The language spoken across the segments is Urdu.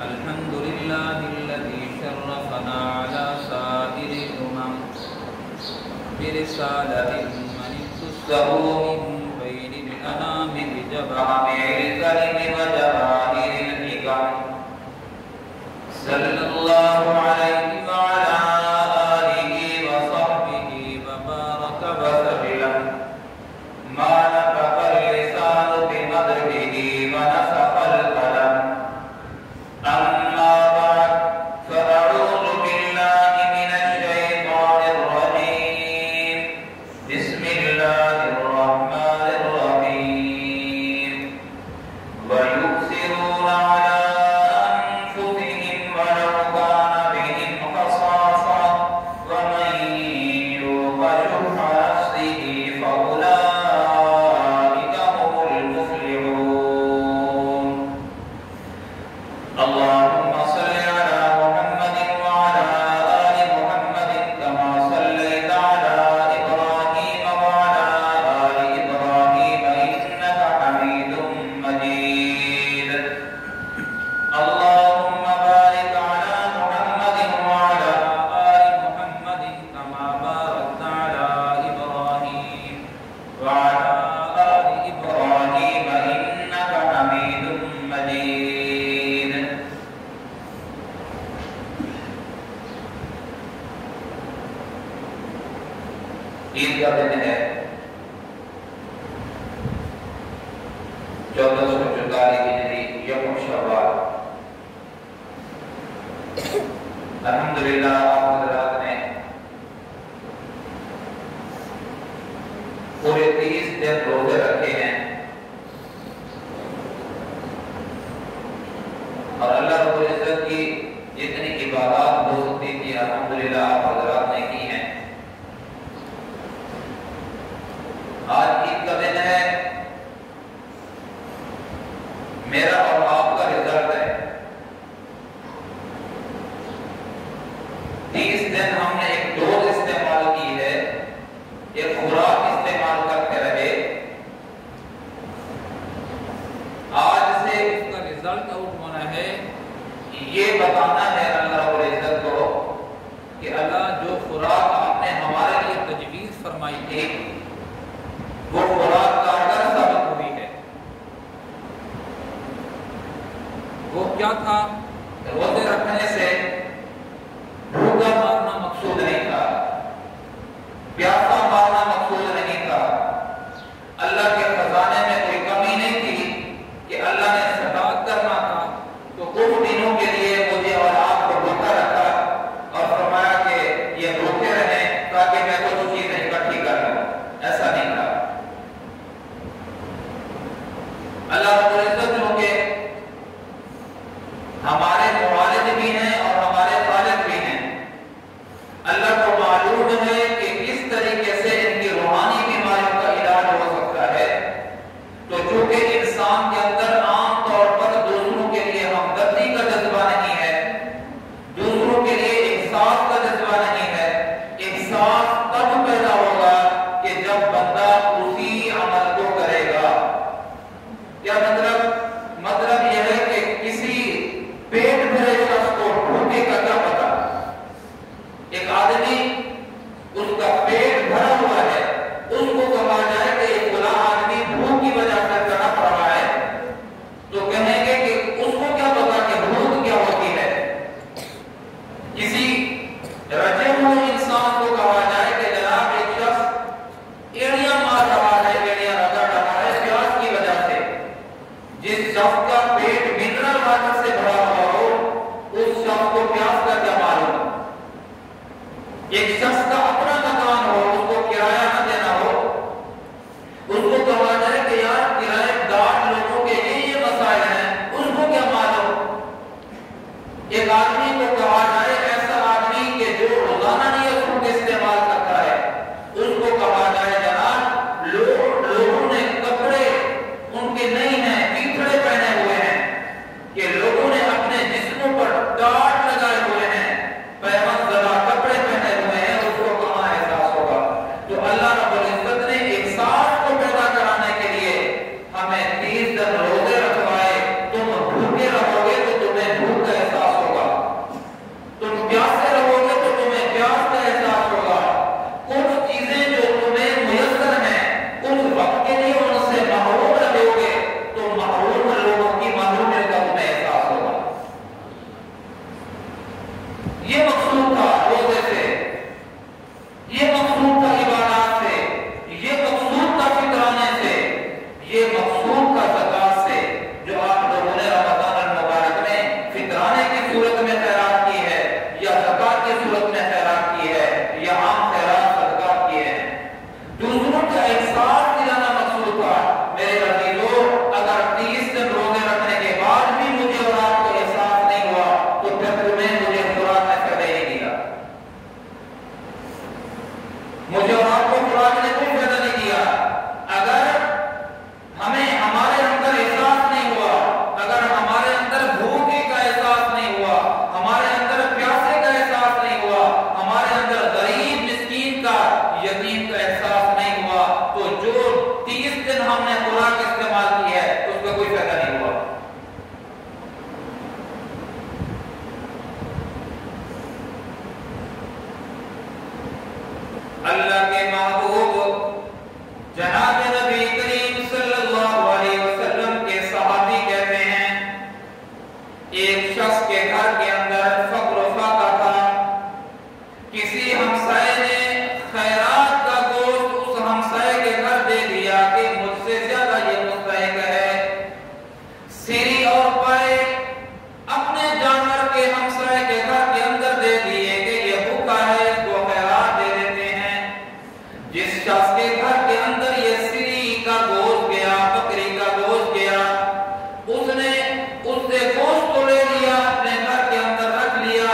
الحمد لله الذي شرفنا على سائر الأمم برسالة من اختصه من بين الأنام بجوامع الكلم وجواهر الحكم صلى الله عليه وعلى آله وصحبه وبارك وسلم ما نطق اللسان بمدحه ونسق القلم أما بعد فأعوذ بالله من الشيطان الرجيم بسم الله الرحمن الرحيم ويؤثرون على أنفسهم ولو كان بهم خصاصة ومن يوق شح نفسه فأولئك هم المفلحون. اللهم صل على محمد وعلى آل محمد كما صليت على إبراهيم وعلى آل إبراهيم إنك حميد مجيد. اللهم بارك على محمد وعلى آل محمد كما باركت على إبراهيم وعلى آل إبراهيم إنك حميد مجيد. عید کا دن ہے 1444 ہجری یکم شوال. الحمدللہ آپ حضرات نے پورے 30 دن روزے رکھے ہیں اور اللہ رب العزت کی جتنی عبادات ہو سکتی تھی الحمدللہ آپ حضرات نے کی ہیں. آج عید کا دن ہے، میرا اور آپ کا رزلٹ ہے. 30 دن ہم نے ایک ڈوز استعمال کی ہے، ایک خوراک استعمال کرتے رہے. آج سے اس کا رزلٹ آؤٹ ہونا ہے. یہ بتانا ہے اللہ رب العزت کو کہ اللہ جو خوراک آپ نے ہمارے لیے تجویز فرمائی تھی وہ خوراک کارگر ثابت ہوئی ہے. وہ کیا تھا؟ روزے رکھنے سے بھوکا مارنا مقصود نہیں تھا، پیاسا مارنا مقصود نہیں تھا. اللہ کے خزانے میں کوئی کمی نہیں تھی کہ اللہ نے صداقت کرنا تھا تو کچھ دنوں کے لیے مجھے اور آپ کو بھوکا رکھا اور فرمایا کہ یہ بھوکے رہیں تاکہ میں کچھ چیزیں اکٹھی کر لوں. ایسا نہیں تھا. اللہ رب العزت کے ہمارے موالد بھی ہیں اور ہمارے خالق بھی ہیں. اللہ کو معلوم ہے کہ کس طریقے سے ان کی روحانی بیماریوں کا علاج ہو سکتا ہے. تو چونکہ انسان کے اندر عام طور پر دوسروں کے لیے ہمدردی کا جذبہ نہیں ہے، دوسروں کے لیے انصاف کا جذبہ نہیں ہے. انصاف تب پیدا ہوگا کہ جب بندہ اسی عمل کو کرے گا. کیا مطلب یہ ہے کہ کسی پیٹ بھرے شخص کو بھوکے کا کیا پتا؟ ایک آدمی اس کا پیٹ بھرا ہوا ہے، اس کو کہا جائے کہ ایک فلاں آدمی بھوک کی وجہ سے تڑپ رہا ہے تو کہیں گے کہ اس کو کیا پتا کہ بھوک کیا ہوتی ہے. کسی رجے ہوئے انسان کو کہا جائے کہ جناب ایک شخص ایڑیاں مار رہا ہے، ایڑیاں رگڑ رہا ہے پیاس کی وجہ سے. جس شخص کا پیٹ منرل واٹر سے بھرا ہوا ہو اس شخص کو پیاس کا کیا معلوم. ایک شخص کا اپنا مکان ہو، اس کو کرایہ نہ دینا ہو، اس کو کہا جائے کہ یار کرایہ دار لوگوں کے یہ مسائل ہیں، اس کو کیا معلوم. ایک آدمی کو کہا جائے ایسا آدمی کہ جو روزانہ نہیں فروٹ استعمال کرتا ہے، اس کو کہا جائے جناب لوگوں نے کپڑے ان کے نہیں ہیں، پیتھڑے پہنے ہوئے ہیں کہ لوگوں نے اپنے جسموں پر ڈاٹ لگائے ہوئے ہیں، پیمند زدہ کپڑے پہنے ہوئے ہیں. اس کو کہاں احساس ہوگا؟ تو اللہ رب العزت نے احساس کو پیدا کرانے کے لیے ہمیں 30 دن روزے رکھوائے. تم بھوکے رہو گے تو تمہیں بھوک ایک شخص کے گھر کے اندر فقر و فاقہ تھا، کسی ہمسائے نے خیرات کا گوشت اس ہمسائے کے گھر دے دیا کہ مجھ سے زیادہ یہ مستحق ہے، سری اور پائے اپنے جانور کے ہمسائے کے گھر کے اندر دے دیے کہ یہ بھوکا ہے، اس کو خیرات دے دیتے ہیں۔ جس شخص کے گھر کے اندر یہ سری کا گوشت گیا، بکری کا گوشت گیا، اس نے اس سے گوشت تو لے لیا، اپنے گھر کے اندر رکھ لیا،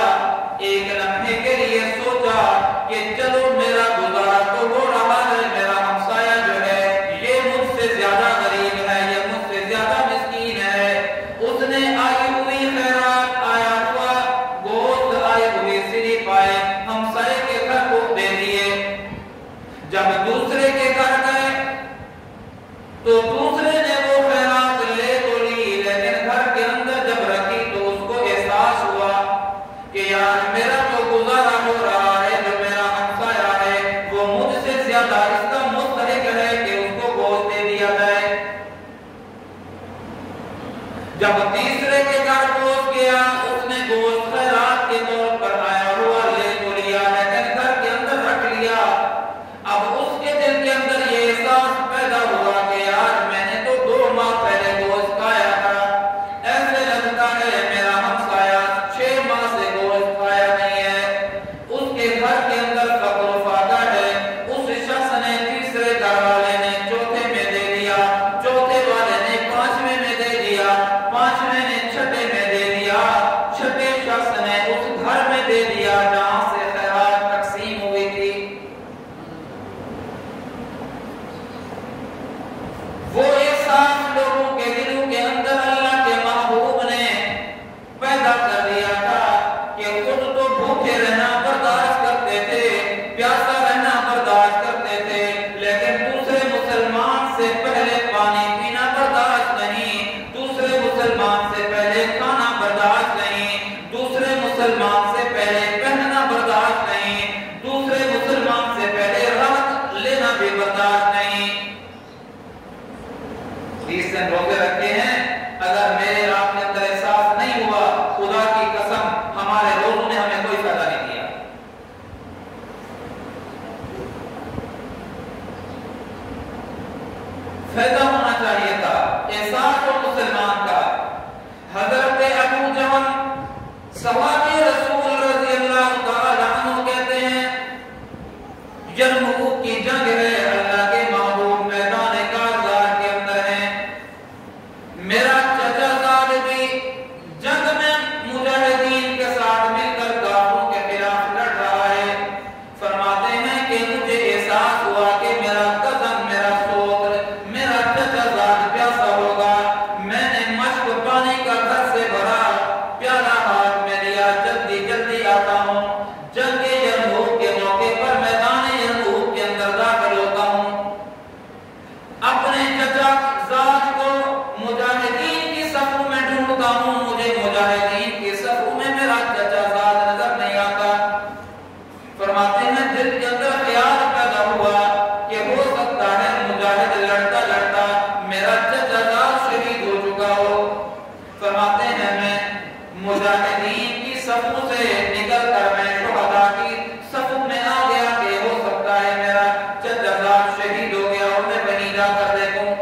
ایک لمحے کے لیے سوچا کہ چلو میرا گزارا تو ہو رہا ہے، میرا ہمسایہ جو ہے یہ مجھ سے زیادہ غریب ہے، یہ مجھ سے زیادہ مسکین ہے، اس نے آئی ہوئی خیرات، آیا ہوا گوشت، آئی ہوئی سری پائے ہمسائے کے گھر کو دے دیے۔ جب دوسرے کے گھر گئے تو دوسرے نے وہ خیرات لے تو لی، لیکن گھر کے اندر جب رکھی تو اس کو احساس ہوا کہ یار میرا تو گزارا ہو رہا ہے، جو میرا ہمسایہ ہے وہ مجھ سے زیادہ اس کا مستحق ہے کہ اس کو گوشت دے دیا جائے۔ جب تیسرے کے گھر گوشت گیا، اس نے گوشت خیرات کے طور پر آیا ہوا لے تو لیا، لیکن گھر کے اندر رکھ لیا۔ اب اس کے دل کے اندر یہ احساس پیدا ہوا کہ یار میں نے تو 2 ماہ پہلے گوشت کھایا تھا، ایسے لگتا ہے میرا ہمسایہ 6 ماہ سے گوشت کھایا نہیں ہے، اس کے گھر کے اندر فقر و فاقہ ہے۔ اس شخص نے تیسرے گھر والے نے چوتھے میں دے دیا، چوتھے والے نے 5ویں میں دے دیا، 5ویں نے 6ٹھے میں دے دیا، 6ٹھے شخص نے اس گھر میں دے دیا جہاں سے خیرات تقسیم ہوئی تھی۔ وہ احساس لوگوں کے دلوں کے اندر اللہ کے محبوب نے پیدا کر دیا تھا کہ خود تو بھوکے رہنا برداشت کرتے تھے، پیاسا رہنا برداشت کرتے تھے، لیکن دوسرے مسلمان سے پہلے پانی پینا برداشت نہیں، دوسرے مسلمان سے پہلے کھانا برداشت نہیں، دوسرے مسلمان سے پہلے پہننا برداشت نہیں، دوسرے مسلمان سے پہلے راحت لینا بھی برداشت نہیں۔ 30 دن روزے رکھے ہیں، اگر میرے آپ کے اندر احساس نہیں ہوا، خدا کی قسم ہمارے روزوں نے ہمیں کوئی فائدہ نہیں دیا۔ فائدہ ہونا چاہیے تھا احساس ہو مسلمان کا۔ حضرت ابو جہل صحابی رسول رضی اللہ تعالی عنہ کہتے ہیں یرموک کی جنگ ہے، اللہ کے محبوب میدان کارزار کے اندر ہیں، میرا چچا زاد بھی جنگ میں مجاہدین کے ساتھ مل کر کافروں کے خلاف لڑ رہا ہے۔ فرماتے ہیں کہ مجھے احساس ہوا کہ میرا کزن، میرا سوتر، میرا چچا زاد پیاسا ہوگا، میں نے مشک پانی کا گھر سے بھرا، پیالہ ہاتھ میں لیا، جلدی جلدی آتا ہوں، جنگ یرموک کے موقع پر میدان یرموک کے اندر داخل ہوتا ہوں، اپنے چچا زاد کو مجاہدین کی صفوں میں ڈھونڈتا ہوں، مجھے مجاہدین کی صفوں میں میرا چچا زاد نظر نہیں آتا۔ فرماتے ہیں دل کے اندر خیال پیدا ہوا کہ ہو سکتا ہے مجاہد لڑتا لڑتا میرا چچا زاد شہید ہو چکا ہو۔ فرماتے ہیں میں مجاہدین کی صفوں سے نکل کر میں شہداء کی صفوں میں آ گیا کہ ہو سکتا ہے میرا چچا زاد شہید ہو گیا اور میں وہیں جا کر دیکھوں۔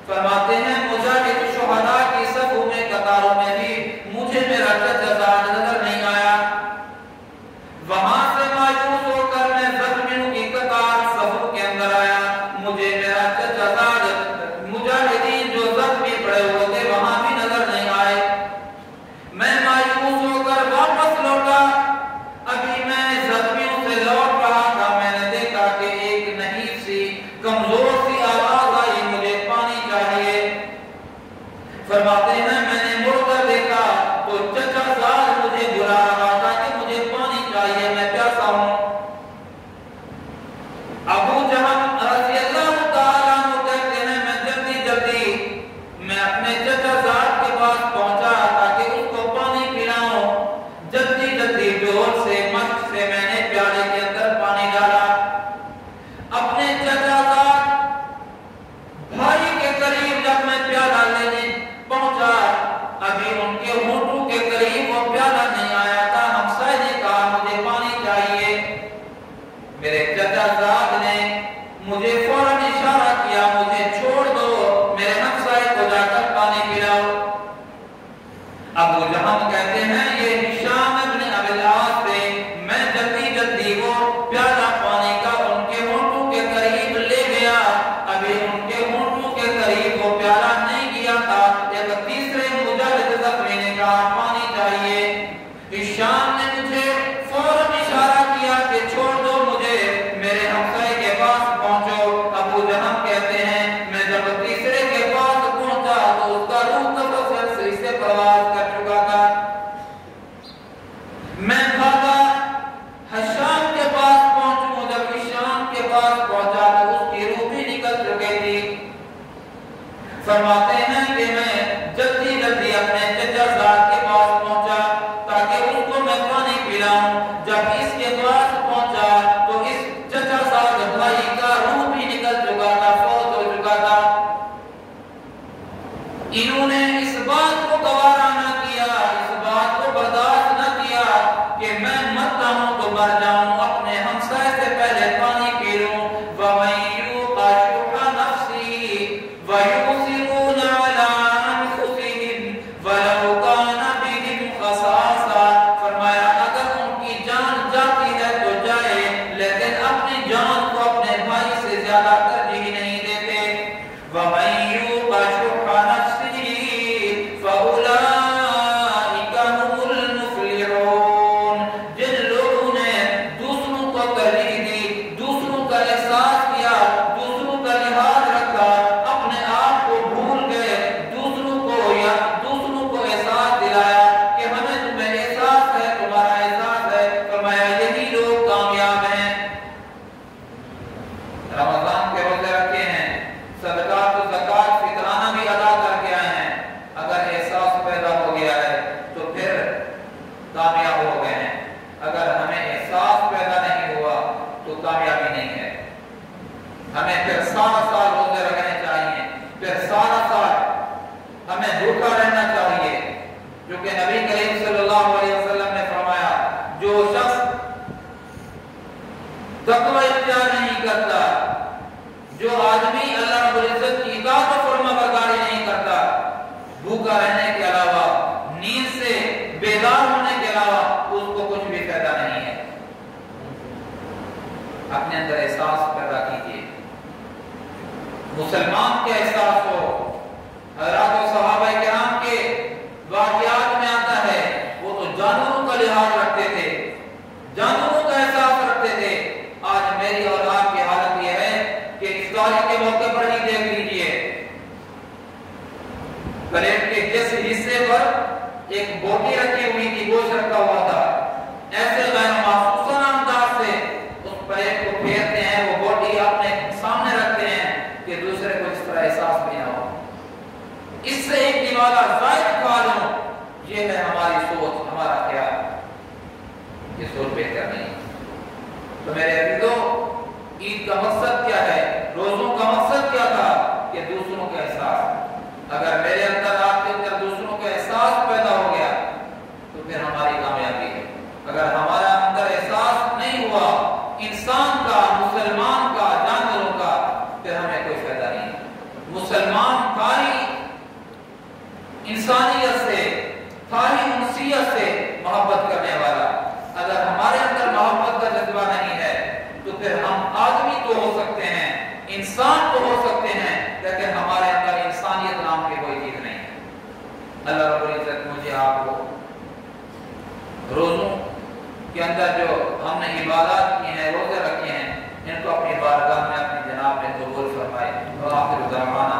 فرماتے ہیں مجاہد شہداء کی صفوں میں قطاروں میں بھی مجھے میرا چچا زاد نظر نہیں آیا۔ وہاں سے مایوس ہو کر میں زخمیوں کی قطار صفوں کے اندر آیا، مجھے میرا چچا زاد مجاہدین جو زخمی پڑے ہوئے تھے وہاں بھی نظر نہیں آئے۔ میں مایوس ہو کر واپس لوٹا، ہم کہتے ہیں یہ ہشام ابن ابی العاص سے میں جلدی جلدی وہ پیالہ پانی کا ان کے ہونٹوں کے قریب لے گیا، ابھی ان کے ہونٹوں کے قریب وہ پیالہ نہیں گیا تھا، ایک تیسرے مجاہد زخمی نے کہا پانی چاہیے۔ ہشام نے مجھے فوراً اشارہ کیا کہ چھوڑ دو مجھے، میرے ہمسائے کے پاس پہنچو۔ ابو جہم کہتے ہیں میں جب تیسرے کے پاس پہنچا تو اس کا روح تفسر سے پرواز کر چکا تھا۔ میں بھاگا ہشام کے پاس پہنچوں، جب ہشام کے پاس پہنچا تو اس کی روح بھی نکل چکی تھی۔ فرماتے ہیں کہ میں جلدی جلدی اپنے چچا زاد کے پاس پہنچا تاکہ اس کو میں پانی پلاؤں۔ جب اس کے پاس پہنچا تو اس چچا زاد بھائی کا روح بھی نکل چکا تھا، فوت ہو چکا تھا۔ انہوں نے اس بات کو گوارا نہ کیا، اس بات کو برداشت نہ کیا کہ میں مر جاؤں تو مر جاؤں، اپنے ہمسائے سے پہلے پانی پی لوں۔ وَمَن يُوقَ شُحَّ نَفْسِهِ وَيُؤْثِرُونَ عَلَىٰ أَنفُسِهِمْ وَلَوْ كَانَ بِهِمْ خَصَاصَةٌ، فرمایا اگر ان کی جان جاتی ہے تو جائے، لیکن اپنی جان کو اپنے بھائی سے زیادہ ترجیح نہیں دیتے۔ وَمَن يُوقَ شُحَّ نَفْسِهِ فَأُولَٰئِكَ هُمُ الْمُفْلِحُونَ، جن لوگوں نے دوسروں کو ترجیح دی، دوسروں کا احساس کیا، دوسروں کا لحاظ رکھا، اپنے آپ کو بھول گئے، دوسروں کو یا دوسروں کو احساس دلایا کہ ہمیں تمہیں احساس ہے، تمہارا احساس ہے، فرمایا یہی لوگ کامیاب ہیں۔ رمضان کے روزے رکھے ہیں، صدقات و زکات فطرانہ بھی ادا کر کے آئے ہیں، اگر احساس پیدا ہو گیا ہے تو پھر کامیاب ہو گئے ہیں، اگر ہمیں احساس پیدا نہیں ہوا تو کامیابی نہیں ہے۔ ہمیں پھر سارا سال روزے رکھنے چاہیے، پھر سارا سال ہمیں بھوکا رہنا چاہیے، جو کہ نبی کریم صلی اللہ علیہ وسلم نے فرمایا جو شخص تقوی اختیار نہیں کرتا، جو آدمی اللہ رب العزت کی اطاعت و فرما برداری نہیں کرتا، بھوکا رہنے کے علاوہ، نیند سے بیدار ہونے کے علاوہ اس کو کچھ بھی فائدہ نہیں ہے۔ اپنے اندر احساس پیدا کیجیے، مسلمان کے احساس ہو۔ حضرات و صحابہ کرام کے واقعات میں آتا ہے وہ تو جانوروں کا لحاظ رکھتے تھے، جانوروں کا احساس رکھتے تھے۔ آج میری اور آپ کی حالت یہ ہے کہ افطاری کے موقع پر ہی دیکھ لیجیے، پلیٹ کے جس حصے پر ایک بوٹی رکھی ہوئی تھی، گوشت رکھا ہوا تھا، ایسے غیر محسوسانہ انداز سے اس پلیٹ کو پھیرتے ہیں، وہ بوٹی اپنے سامنے رکھتے ہیں کہ دوسرے کو اس طرح احساس بھی نہ ہو، اس سے ایک نوالا زائد کھا لوں۔ یہ ہے ہماری سوچ، ہمارا خیال، یہ سوچ بہتر نہیں۔ تو میرے عزیزو، عید کا مقصد کیا ہے؟ روزوں کا مقصد کیا تھا؟ کہ دوسروں کا احساس۔ اگر میرے اندر آپ کے اندر دوسروں کا احساس پیدا ہو گیا تو پھر ہماری کامیابی ہے۔ اگر ہمارا اندر احساس نہیں ہوا انسان کا، مسلمان کا، جانوروں کا، پھر ہمیں کوئی فائدہ نہیں۔ مسلمان ساری انسانیت سے، ساری انسیت سے محبت کرنے والا، اگر ہمارے اندر محبت کا جذبہ نہیں ہے تو پھر ہم آدمی تو ہو سکتے ہیں، انسان تو ہو سکتے ہیں، لیکن ہمارے اندر انسانیت نام کی کوئی چیز نہیں ہے۔ اللہ رب العزت مجھے آپ کو روزوں کے اندر جو ہم نے عبادات کی ہیں، روزے رکھے ہیں، ان کو اپنی بارگاہ میں اپنی جناب میں قبول فرمائے۔ وآخر دعوانا